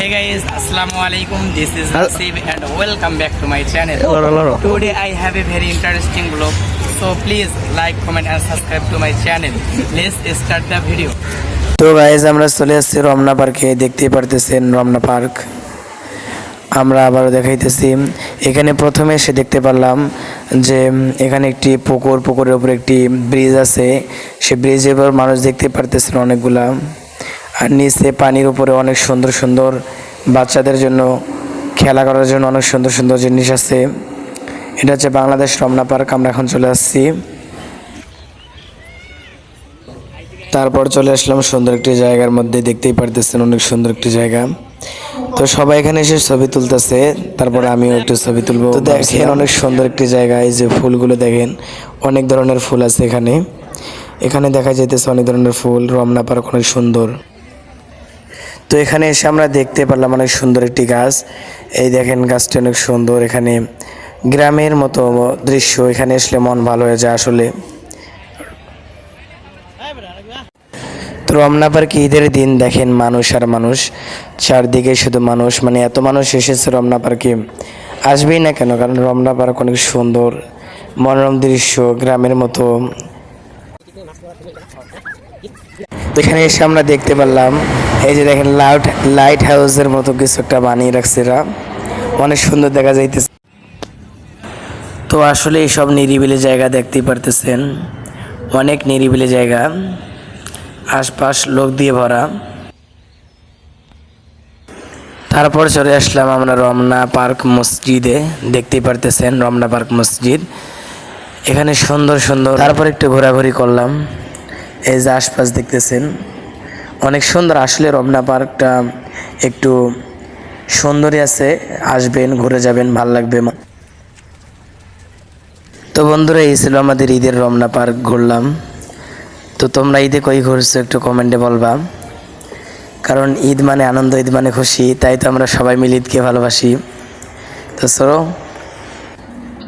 guys, Assalamualaikum. This is Nasib and welcome back to my channel. Today I have a very interesting vlog. So please like, comment and subscribe to my channel. Let's start the video. তো guys আমরা চলে আসছি রমনা পার্কে। দেখতেই পারতেছেন Ramna park. আমরা আবারও দেখাইতেছি। এখানে প্রথমে এসে দেখতে পারলাম যে এখানে একটি পুকুরের উপর একটি ব্রিজ আছে। সে ব্রিজের উপর মানুষ দেখতে পারতেছেন অনেকগুলা। আর নিচে পানির উপরে অনেক সুন্দর সুন্দর বাচ্চাদের জন্য খেলা করার জন্য অনেক সুন্দর সুন্দর জিনিস আছে। এটা হচ্ছে বাংলাদেশ রমনা পার্ক। আমরা এখন চলে আসছি। তারপর চলে আসলাম সুন্দর একটি জায়গার মধ্যে। দেখতেই পারতেছেন অনেক সুন্দর একটি জায়গা। তো সবাই এখানে এসে ছবি তুলতেছে, তারপর আমিও একটু ছবি তুলবো। তো দেখেন অনেক সুন্দর একটি জায়গা। এই যে ফুলগুলো দেখেন, অনেক ধরনের ফুল আছে এখানে। এখানে দেখা যাইতেছে অনেক ধরনের ফুল। রমনা পার্ক অনেক সুন্দর। তো এখানে এসে আমরা দেখতে পারলাম অনেক সুন্দর একটি গাছ। এই দেখেন গাছটা অনেক সুন্দর। এখানে গ্রামের মতো দৃশ্য। এখানে আসলে মন ভালো হয়ে যায় আসলে। তো রমনা পার্কে ঈদের দিন দেখেন মানুষ আর মানুষ, চারদিকে শুধু মানুষ। মানে এত মানুষ এসেছে রমনা পার্কে, আসবেই না কেন, কারণ রমনা পার্ক অনেক সুন্দর, মনোরম দৃশ্য, গ্রামের মতো। এখানে এসে আমরা দেখতে পারলাম এই যে দেখেন লাইট হাউসের মতো কিছু একটা বানিয়ে রাখছে এরা, অনেক সুন্দর দেখা যাইতেছে। তো আসলে এইসব নিরিবিলি জায়গা দেখতেই পারতেছেন, অনেক নিরিবিলি জায়গা, আশপাশ লোক দিয়ে ভরা। তারপর চলে আসলাম আমরা রমনা পার্ক মসজিদে। দেখতেই পারতেছেন রমনা পার্ক মসজিদ, এখানে সুন্দর সুন্দর। তারপর একটু ঘোরাঘুরি করলাম। এই যে আশপাশ দেখতেছেন অনেক সুন্দর। আসলে রমনা পার্কটা একটু সুন্দরই আছে, আসবেন, ঘুরে যাবেন, ভালো লাগবে। তো বন্ধুরা, এই ছিল আমাদের ঈদের রমনা পার্ক ঘুরলাম। তো তোমরা ঈদে কই ঘুরছো একটু কমেন্টে বলবা, কারণ ঈদ মানে আনন্দ, ঈদ মানে খুশি, তাই তো আমরা সবাই মিলে ঈদকে ভালোবাসি। তো চলো,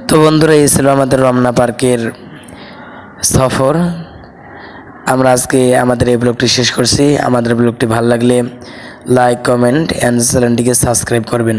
তো বন্ধুরা এই ছিল আমাদের রমনা পার্কের সফর। আমরা আজকে আমাদের এই ব্লগটি শেষ করছি। আমাদের ব্লগটি ভালো লাগলে লাইক, কমেন্ট অ্যান্ড চ্যানেলটিকে সাবস্ক্রাইব করবেন।